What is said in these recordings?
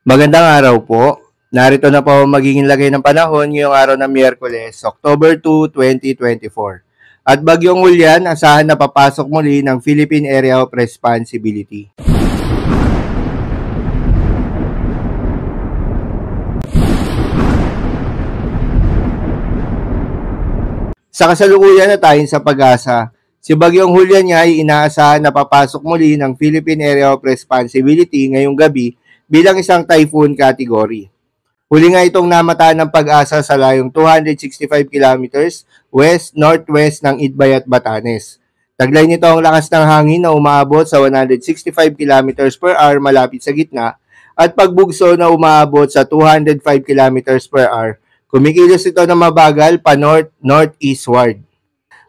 Magandang araw po. Narito na po ang magiging lagay ng panahon ngayong araw ng Miyerkules, October 2, 2024. At bagyong Julian, asahan na papasok muli ng Philippine Area of Responsibility. Sa kasalukuyan na tayo sa pag-asa, si Bagyong Julian nga ay inaasahan na papasok muli ng Philippine Area of Responsibility ngayong gabi bilang isang typhoon category. Huli nga itong namataan ng pag-asa sa layong 265 kilometers west-northwest ng Itbay at Batanes. Taglay nito ang lakas ng hangin na umaabot sa 165 kilometers per hour malapit sa gitna at pagbugso na umaabot sa 205 kilometers per hour. Kumikilos ito na mabagal pa north-northeastward.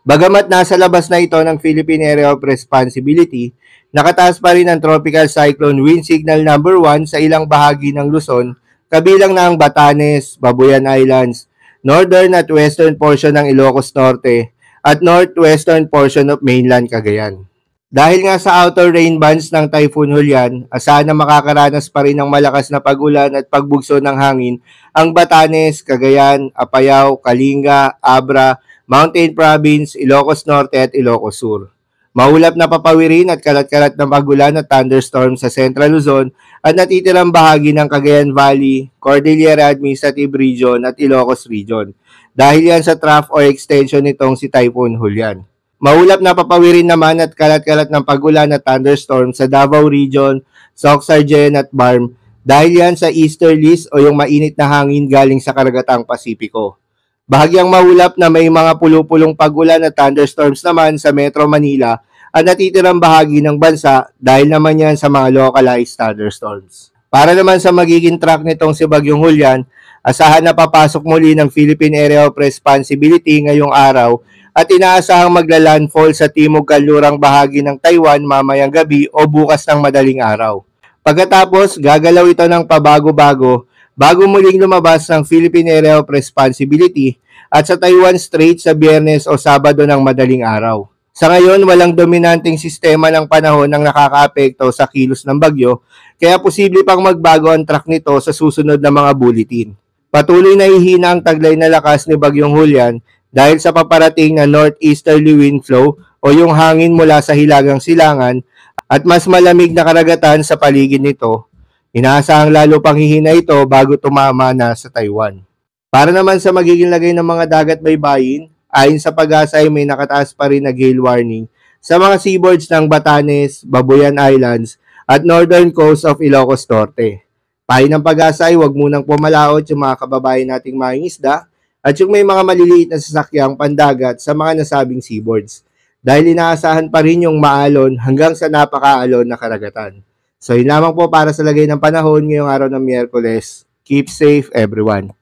Bagamat nasa labas na ito ng Philippine Area of Responsibility, nakataas pa rin ang Tropical Cyclone Wind Signal number 1 sa ilang bahagi ng Luzon, kabilang na ang Batanes, Babuyan Islands, northern at western portion ng Ilocos Norte, at northwestern portion of mainland Cagayan. Dahil nga sa outer rain bands ng Typhoon Julian, asahan na makakaranas pa rin ng malakas na pag-ulan at pagbugso ng hangin ang Batanes, Cagayan, Apayao, Kalinga, Abra, Mountain Province, Ilocos Norte at Ilocos Sur. Maulap na papawirin at kalat-kalat na pag-ulan at thunderstorm sa Central Luzon at natitirang bahagi ng Cagayan Valley, Cordillera Administrative Region at Ilocos Region. Dahil yan sa trough or extension nitong si Typhoon Julian. Maulap na papawirin naman at kalat-kalat ng pag-ulan at thunderstorm sa Davao Region, Soxargen at Barm dahil yan sa easterlies o yung mainit na hangin galing sa karagatang Pasipiko. Bahagyang maulap na may mga pulupulong pag-ulan at thunderstorms naman sa Metro Manila at natitirang bahagi ng bansa dahil naman yan sa mga localized thunderstorms. Para naman sa magiging track nitong si Bagyong Julian, asahan na papasok muli ng Philippine Area of Responsibility ngayong araw at inaasahang magla-landfall sa timog kanlurang bahagi ng Taiwan mamayang gabi o bukas ng madaling araw. Pagkatapos, gagalaw ito ng pabago-bago bago muling lumabas ng Philippine Area of Responsibility at sa Taiwan Strait sa Biyernes o Sabado ng madaling araw. Sa ngayon, walang dominanteng sistema ng panahon ang nakakaapekto sa kilos ng bagyo, kaya posible pang magbago ang track nito sa susunod na mga bulletin. Patuloy na hihina ang taglay na lakas ni Bagyong Julian dahil sa paparating na northeasterly wind flow o yung hangin mula sa hilagang silangan at mas malamig na karagatan sa paligid nito. Inaasahang lalo pang hihina ito bago tumama na sa Taiwan. Para naman sa magiging lagay ng mga dagat baybayin, ayon sa pag-asa ay may nakataas pa rin na gale warning sa mga seaboards ng Batanes, Babuyan Islands at northern coast of Ilocos Norte. Payo ng pag-asa ay huwag munang pumalaot yung mga kababayan nating mangingisda at yung may mga maliliit na sasakyang pandagat sa mga nasabing seaboards dahil inaasahan pa rin yung maalon hanggang sa napakaalon na karagatan. So yun lamang po para sa lagay ng panahon ngayong araw ng Miyerkules. Keep safe everyone.